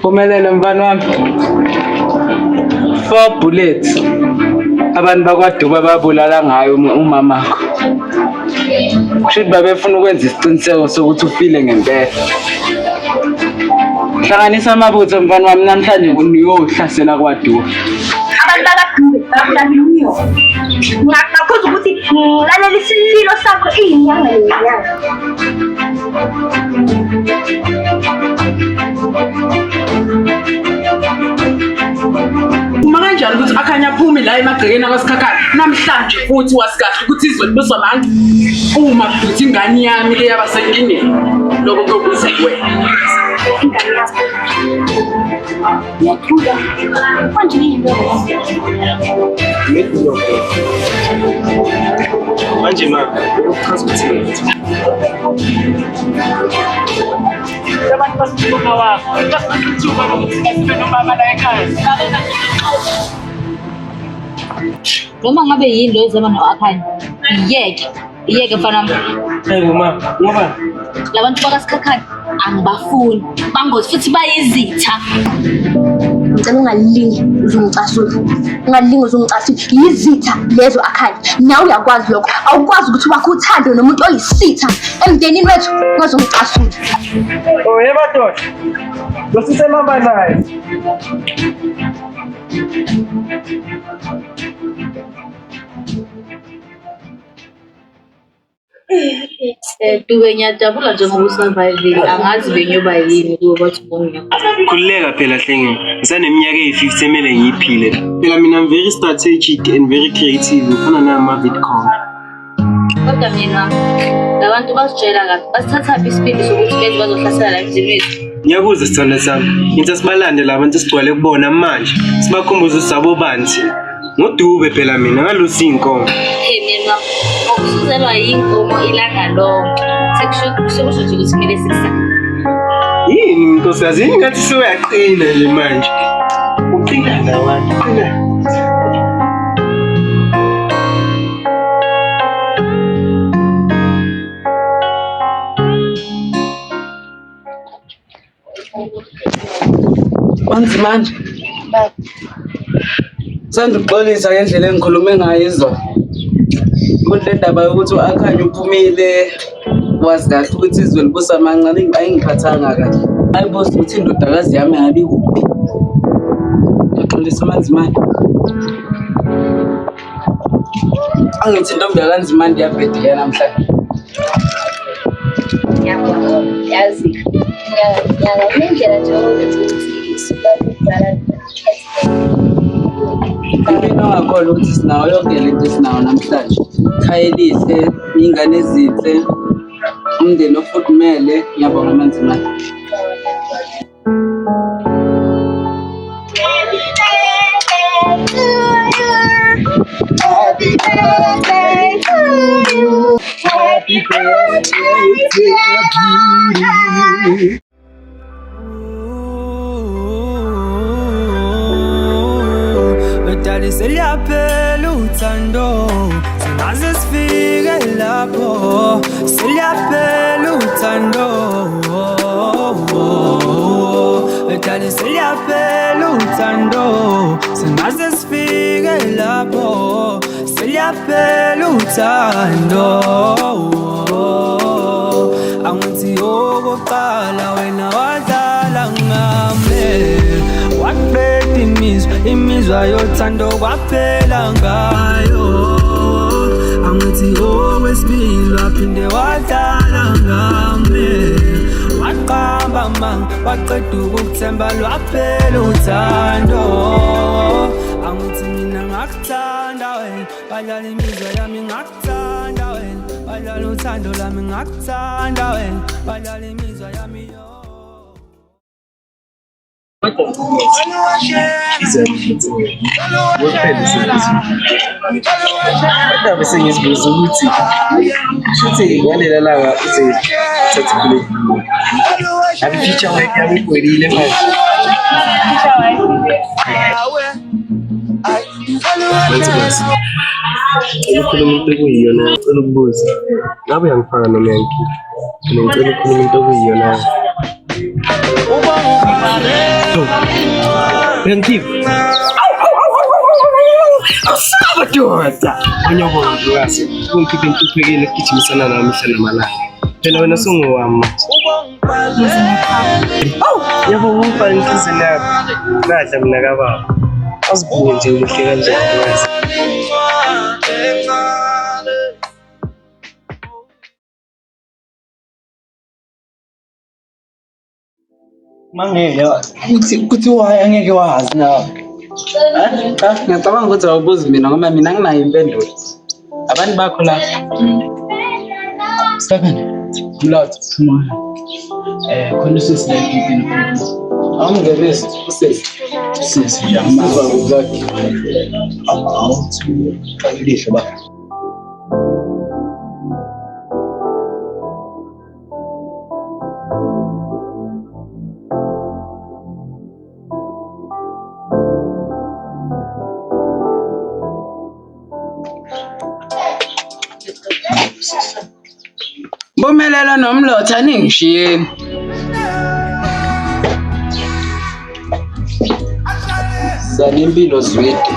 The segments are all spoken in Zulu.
Phumelele mfana wami. 4 bullets. Abantu bakwaDuba babulala ngayo umamakho. Kushuthi babefuna ukwenza isiqiniseko sokuthi ufile ngempela. Hlanganisa amabutho mfana wami namhlanje uyohlasela kwaDuba. Abantu bakaDube babulaliniyo. Ngakhoza ukuthi ngilalela isililo sakho iyinyanga nenyanga. Uma kanjani ukuthi akhanya aphumi la emagcekeni akasikhakhana namhlanje futhi wasikahle ukuthi izwe libuswa abantu uma futhi ingane yami ke yaba senkingeni lokho kuyobuza kuwena. Ngiyathula. Manje yini manje mama ukuchaza ukuthi Abantu basibuka wakho basithuka ukuthi sibe nomama la ekhaya. Noma ngabe yini lo ezama no-Akhanya iyeke mfana hey mama ngoba labantu bakasikhakhanya angibafuni bangozi futhi bayizitha. ngicela ungalingi uzongicasula. Ungalingi uzongicasula. Yizitha lezo Akhanya. Nawe uyakwazi lokho. Awukwazi ukuthi wakho uthando nomuntu oyisitha emndenini wethu ngazongicasula. oh yeba doda losisemamba naye Duke ngiyajabula njengoba usurvivile angazi benyoba yini kuwe bathi ngiyakho. khululeka phela hlenge ngisaneminyaka eyi-50 emele ngiyiphile phela mina I'm very strategic and very creative ngifana nama-vidcom. Kodwa mina labantu basitshela kahle basithathaphi isibindi sokuthi beze bazohlasela la emzini wethu. Ngiyakuzwa sithanda sami ngithi sibalande labantu sigcwale kubona manje sibakhumbuze usabo banzi ngoDube phela mina ngalusi inkomo. Mina ngokusuzelwa yinkomo ilanga lonke sekusho nje ukuthi kumele sikusale. Yini nkosikazi yini ngathi sewuyaqina nje manje uqina nawantu qina. Kwanzi manje. Sanda ukuxolisa ngendlela engikhulume ngayo izolo. Kule ndaba yokuthi uAkhanya uphumile wazi kahle ukuthi izwe libusa amancane ayingiphathanga kahle. Ayibuza ukuthi indodakazi yami ngabe kuphi. Ngixolisa manzimani. Angithi intombi yakanzimani iyabhedela namhlanje. Yabo, yazi. Ngendlela nje ukuthi sibabuzala. Into ngakholwa ukuthi sinawo yonke lento esinawo namhlanje. Ikhaya elihle, ingane ezinhle, umndeni ofudumele, ngiyabonga manzimani. Happy birthday to you. Happy birthday to you. Dali seliyaphela uthando singaze sifike lapho seliyaphela uthando Dali seliyaphela uthando singaze sifike lapho seliyaphela uthando angithi okokuqala wena wadlala ngami imizwa yothando kwaphela ngayo angithi okwesibili waphinde wadlala ngami waqamba manga waqeda ukuthemba lwaphela uthando angithi mina ngakuthanda wena badlala imizwa yami ngakuthanda wena badlala uthando lami ngakuthanda wena badlala imizwa yami yo Kodwa sengizibuza ukuthi shuthi ngalela langa usethule abi feature work yami igwelile manje ukhuluma into ekuyiyona ngicela ukubuza ngabe uyangifaka noma uyangikhipa ngicela ukhuluma into ekuyiyona Uyangikhipha? Awusaba doda. Ngiyabona ngiyasi. Ungikhiphe intuphekile egijimisana nami mihla namalanga. Phela wena sungowami manje. Yabo ungifaka inhliziyo yakho. Nadla mina kababa. Asibuke nje uhle kanjani wazi. Mangeke kuthi why angeke wazi na. Ngiyacabanga ukuthi awubuzi mina ngoba mina nginayo impendulo. Abantu bakho la. Sakani. Mlotha phuma. Khona usisi la ekini. Awungenesi usisi. Usisi nje amazwa uzakhe. Awuthi kayilisho ba. Bumelela nomlotha ningishiyeni. Zanempilo zwede.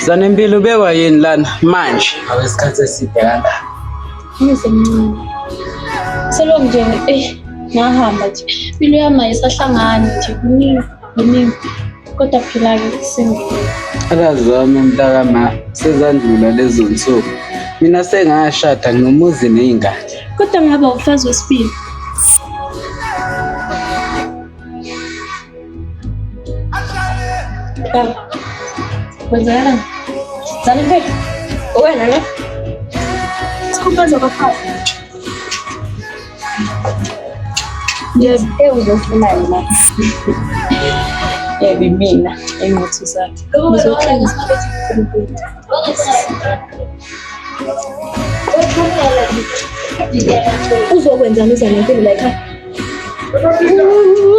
Zanempilo bekwa yini lana manje awesikhathi eside kangaka. Ngisemncane. Selokhu nje ngahamba nje. Impilo yami ayisahlangani nje kuningi. Kodwa phela ke sengile. Akazami mntakama sezandlula lezo nsuku. Mina sengashada nginomuzi nezingane. Kodwa ngaba ufazi wesibili. Baba. Wenzani? Zani phela. Wena ne? Sikuphaza kakhulu. Yes, uzofuna yena. Mina enqothi zakhe. Uzokwenzani Zanempilo la ekhaya?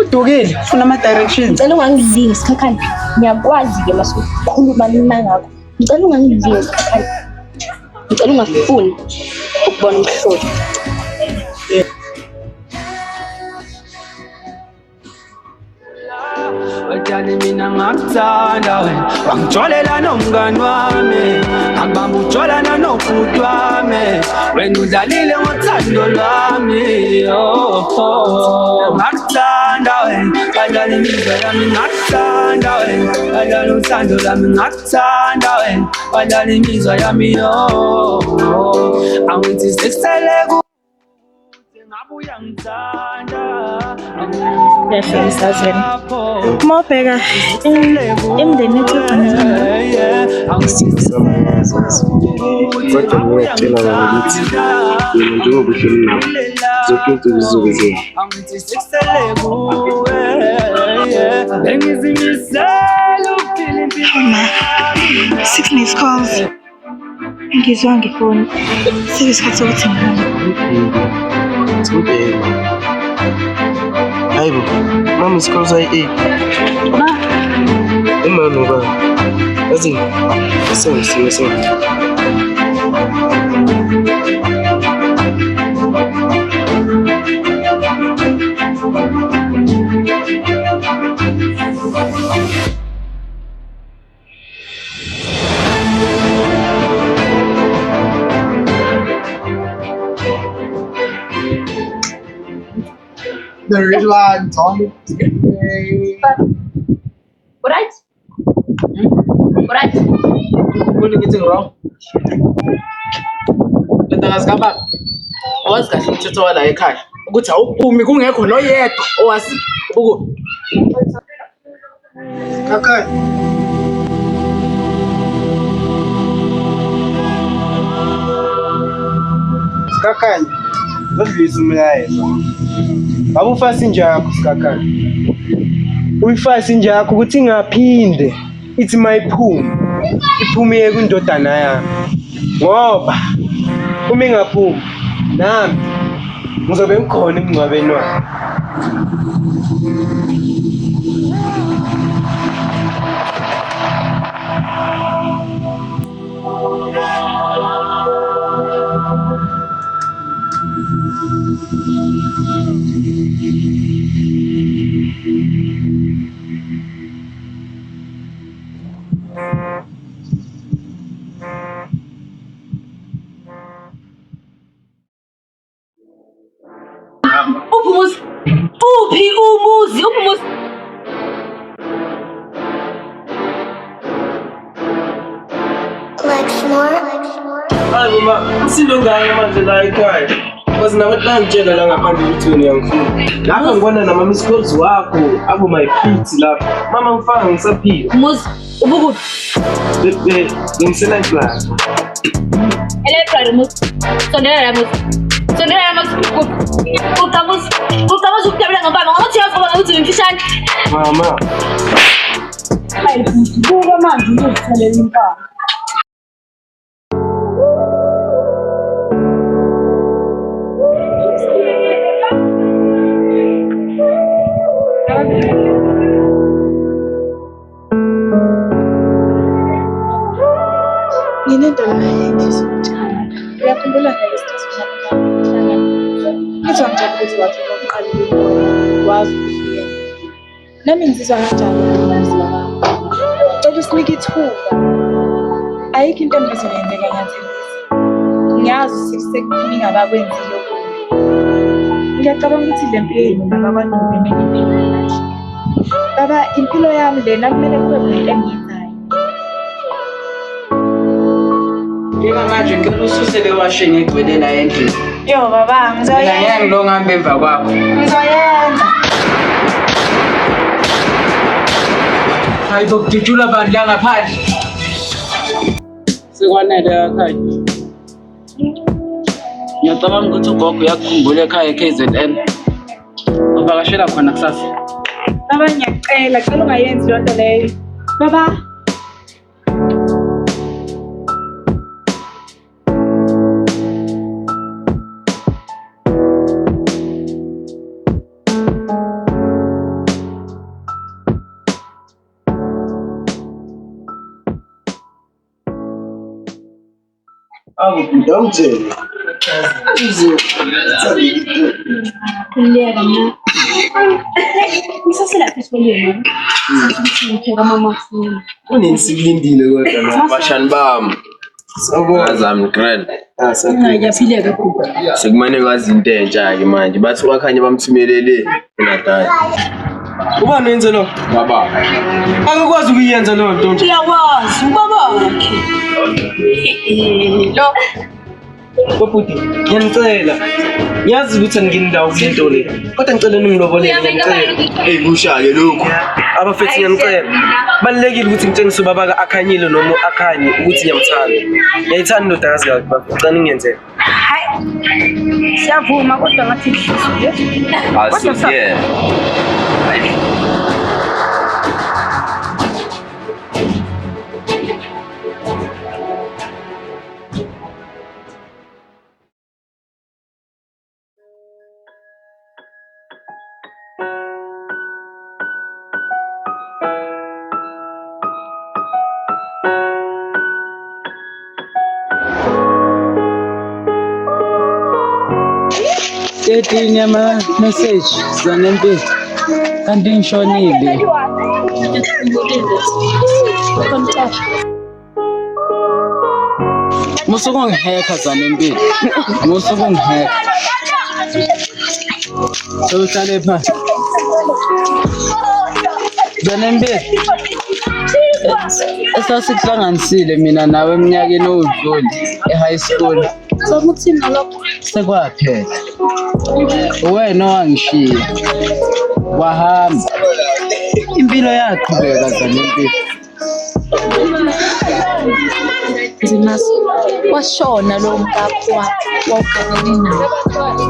Udukile ufuna ama directions. Ngicela ungangidlingi isikhakhane. Ngiyakwazi ke masukhuluma mina ngakho. Ngicela ungangidlingi isikhakhane. Ngicela ungafuni ukubona umhlolo. Wetshani mina ngakuthanda wena wangitsholela nomngani wami ngabamba utshwalana nobhuti wami wena udlalile ngothando lwami ngakuthanda wena badlala imizwa yami ngakuthanda wena badlala uthando lwami ngakuthanda wena badlala imizwa yami angithi sekusele ngabuya ngithanda Yasazweni. Uma ubheka emndeni ethu Kodwa ngiyacela ukuthi mina njengoba uhleli nabo zonke izinto zizokwenzeka. angithi sekusele kuwe bengizimisele ukuphila impilo yami. sickness calls. Ngizwa ngifoni. Sekuyisikhathi sokuthi ngihambe. Hayibo, mama isikhoza i8. Ba, Uma noba. Yazi, sengisimo. The red line's on. Alright? Alright. What are you wrong? Ndangazikaba. Awazi kahle umthetho wala ekhaya ukuthi awuphumi kungekho noyedwa owazi ubuku. Kakay. Kakay. Ngizwisa umlayezo. Abufasi njako sikakhay. Uyifasi njako ukuthi ingaphinde ithi mayiphuma. Iphume kundodana yami. Ngoba uma ingaphumi nami ngizobe ngikhona emngcwabeni wakhe. Umuzi. Uphi umuzi? Umuzi. Hayi mama, silunganga manje la ekhaya. Because nangitshela la ngaphandle ukuthi ngiyangifuna. Lapha ngibona nama miss calls wakho, abo my kids lapha. Mama ngifanga ngisaphila. Umuzi. Ubukuphi? Ngisela class. Library umuzi. Sondela la umuzi. Sondela la umuzi. Uqhamuzi. Uqhamuzi ukutabela ngobaba. Ngokuthi yazoba ngokuthi ngimfishane. Mama. Hayi, buka manje uzothalela impama. Nginento la engizokutshela. Uyakhumbula ngeke isikhathi sokuhlangana. Ngizwa ngijabule ukuthi wathi uqala ukubona wazi ukuyenza. Nami ngizizwa kanjalo ngomzimba wami. Cela usinike ithuba. Ayikho into engizoyenzeka ngiyathembisa. Ngiyazi sekuningi abakwenzile okunye. Ngiyacabanga ukuthi le mpilo yenu nabakwaNdube ngiyiphila. Baba, impilo yami lena kumele kube into engiyenzayo. Njengamanje ngicela ususele washini igcwele la endlini. Yo baba, ngizoyenza. Ngeke ngilo ngihambe emva kwakho. Ngizoyenza. Hayi bokudutshula abantu la ngaphandle. Sekwanele ekhaya. Ngiyacabanga ukuthi ugogo uyakukhumbula ekhaya eKZN. Uvakashela khona kusasa. Baba ngiyacela, cela ungayenzi leyo nto leyo. Baba. Don't tell. Kuliyeka mina. Ngisasela phesikoleni. Ngitheka mama sini. Unensikulindile kodwa nabashani bami. Sawubona. Azami grand. Ngiyaphileka kuba. Sekumane kwazi into entsha ke manje. Bathi wakhanye bamthumelele eNatal. Ubani wenze lo? Baba. Akakwazi ukuyenza lo nto nje. Uyakwazi ubaba wakhe. Lo Bobhuti, ngiyanicela. Ngiyazi ukuthi angini ndawo kulento le. Kodwa ngicela ningilobolele ngicela. Hey kushake lokho. Abafethi ngiyanicela. Balekile ukuthi ngitshengise ubaba kaAkhanyile noma uAkhanye ukuthi ngiyamthanda. Ngiyayithanda indodakazi yakhe baba. Ngicela ningenzele. hayi. Siyavuma kodwa ngathi inhliziyo. Asiye. Etinye ama-message zanempilo kanti ngishonile. Musuke ungihekha zanempilo. Musuke ungihekha. Sewuhlale phansi. Zanempilo. Esasikuhlanganisile mina nawe eminyakeni owudlule e-high school. Sokuthina lokho. Sekwaphela. Wena wangishiya. Wahamba. Impilo yaqhubeka zanempilo. Zimas washona lo mkakho wawuganene naye.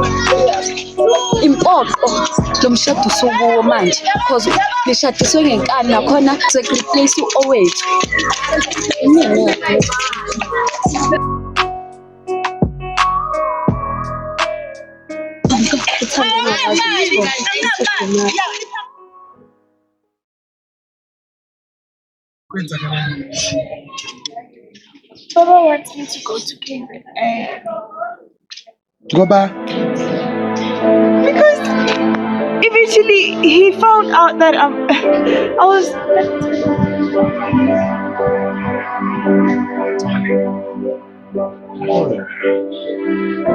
Impoqo lo mshado usukuwo manje because lishadiswe ngenkani nakhona sekureplace owethu. Baba wants me to go to Cambridge. Ngoba Because eventually he found out that I was.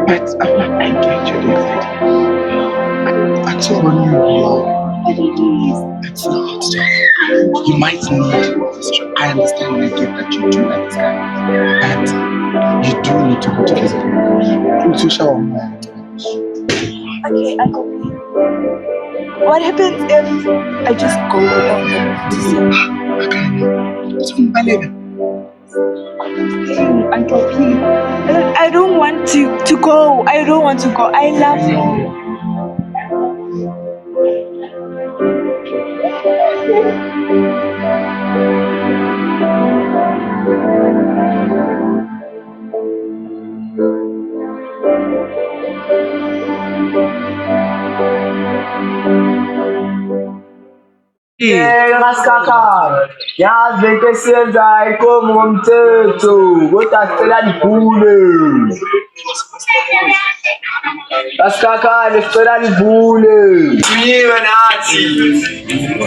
but I get you exactly. I told you love. It's not. You might need. I understand and I get that you do understand. But you do need to go to visit. To shower. Okay, I go. What happens if I just go without them to see? Uncle P. I don't want to go. I don't want to go. I love him. Maskaka, yazi lento esiyenzayo ikomo ngomthetho kodwa sicela livule. Maskaka sicela livule. Siyiwe nathi.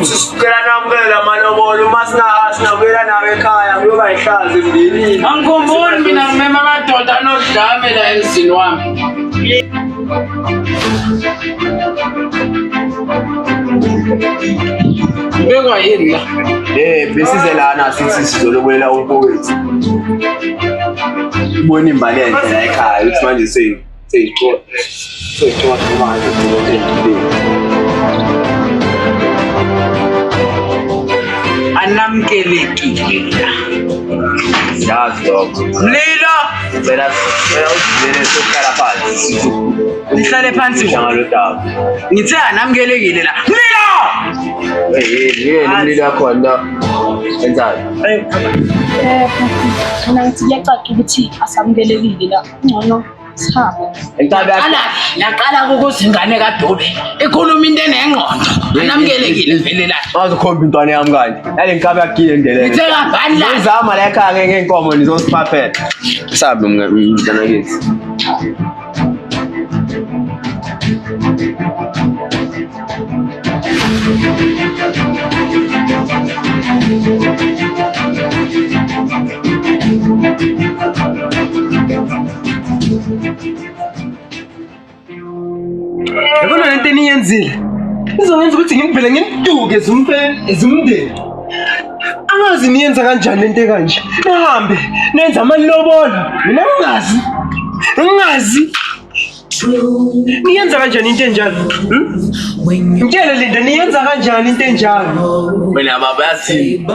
Sicela namukela malobolo uma sinabuyela nawe ekhaya kuyoba ihlazo emndenini. Angikhumbuli mina ngimema amadoda anodlame la emzini wami. Bekwa yini la? Besize lana sithi sizolobolela umfowethu. Ubona imbali enhle la ekhaya uthi manje seyixoxa manje Anamukelekile la. yazi lokho. Mlilo! Phela usivele sokuhlala phansi. Nihlale phansi Njalo daba. ngithe anamukelekile la. Mlilo! Yini umlilo yakhona enzani? Mina ngithi kuyacaca ukuthi asamukelekile la. Ngcono sihambe. Enkabi yakho Yaqala ukuthi ingane kaDube ikhuluma into enengqondo. Anamukelekile vele la. awuzokhomba intwana yami kanje. Yale nkabi yakile ndelele. Ngithe ngabani la? Ngizama la ekhaya ngeenkomo nizosiphaphela. Sabe mntana kithi. Yabona lento eniyenzile. Izongenza ukuthi ngiphele ngimduke ezumndeni. Angazi niyenza kanjani lento kanje. Nihambe nenza amalobolo. Mina ngingazi. Niyenza kanjani into enjalo? Ngitshela Linda niyenza kanjani into enjalo? Mina baba yazi.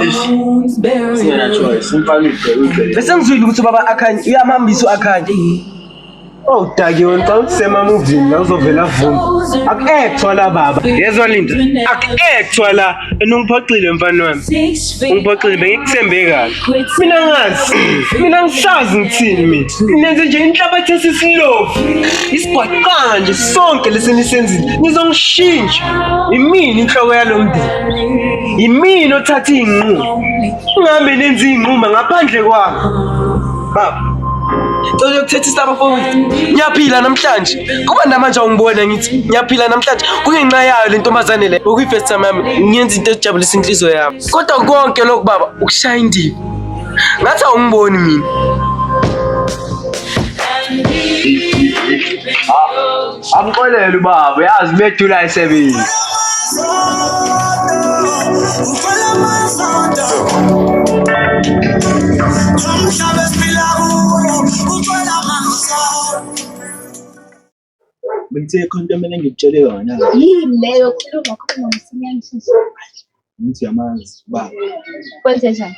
Singena choice. Umfana ubheke. Bese ngizwile ukuthi baba Akhanya uyamhambisa uAkhanya. Oh Dagi wena xa usema movie la uzovela vuma. Aku-actwa la baba. Yezwa Linda. Aku-actwa la enongiphoxile mfana wami. Ungiphoxile bengikuthembe kahle. Mina ngisazi ngithini mina. Nenze nje inhlabathi esisilofu. Isigwaqanga nje sonke lesenisenzile. Nizongishintsha. Imini inhloko yalomndeni. Imini othatha izinqumo. Ungabe nenza izinqumo ngaphandle kwakho. Baba Cela ukuthetha isaba fowethu. Ngiyaphila namhlanje. Kuba namanje ungibona ngithi ngiyaphila namhlanje. Kungenxa yayo le ntombazane le. Ukuyi first time yami ngiyenza into ejabulisa inhliziyo yami. Kodwa konke lokho baba ukushaya indima. Ngathi awungiboni mina. Amxolele ubaba yazi bethula isebenzi. Bengithe khona into mina ngikutshele yona. Yini leyo cela ungakhuluma ngisinyangishisa. Ngithi yamazi baba. Kwenze njani?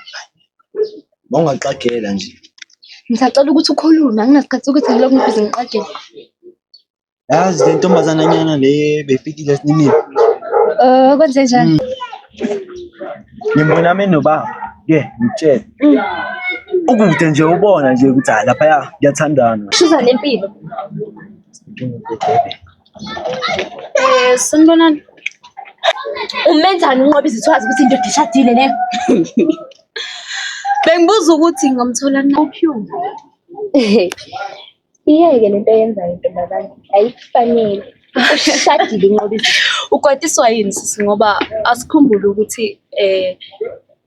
Bawungaxagela nje. Ngisacela ukuthi ukhulume, anginasikhathi ukuthi ngilokhu ngibhizi ngiqagele. Yazi le ntombazananyana le befikile esinimini. Kwenze njani? Ngimbona mina nobaba. Ngitshela. Ukude nje ubona nje ukuthi lapha ngiyathandana. Shuza lempilo. Sanibonani. Umenzani unqoba izithwazi ukuthi into ishadile leyo? Bengibuza ukuthi ngamthola na uphume. Iyeke lento oyenzayo ntombazane, ayikufanele. Ushadile uNqobizitha. Ukwatiswa yini sisi ngoba asikhumbule ukuthi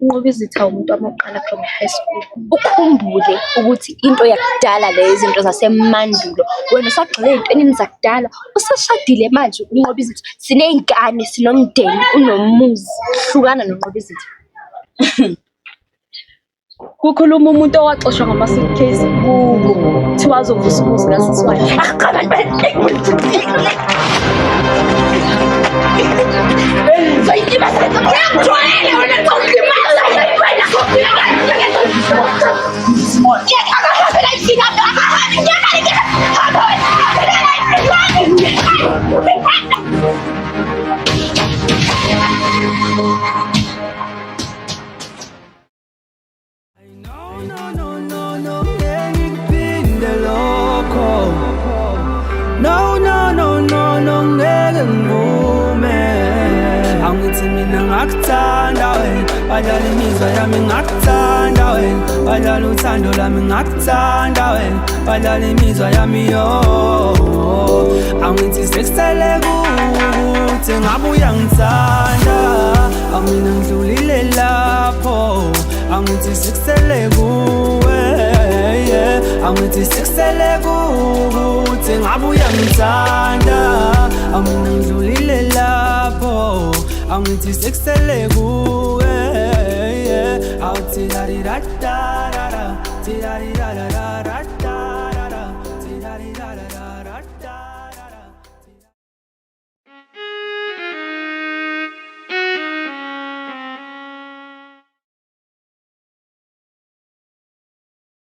uNqobizitha umuntu wamaqala from high school. Ukhumbule ukuthi into yakudala le izinto zasemandulo wena usagxile ey'ntwenini zakudala usashadile manje uNqobizitha siney'ngane sinomndeni unomuzi hlukana noNqobizitha. Kukhuluma umuntu owaxoshwa ngama-suitcase kubo kuthiwa azovusa umuzi kasisi wakhe. Angithi mina ngakuthanda wena, badlala imizwa yami ngakuthanda wena, badlala uthando lami ngakuthanda wena, badlala imizwa yami yo. Angithi sekusele kuthi ngabe uyangithanda, angina ngidlulile lapho. Angithi sekusele kuwe, angithi sekusele kuthi ngabe uyangithanda, angina ngidlulile lapho. Angithi sekusele kuwe, awuthi la di da da da da, ti da di da da.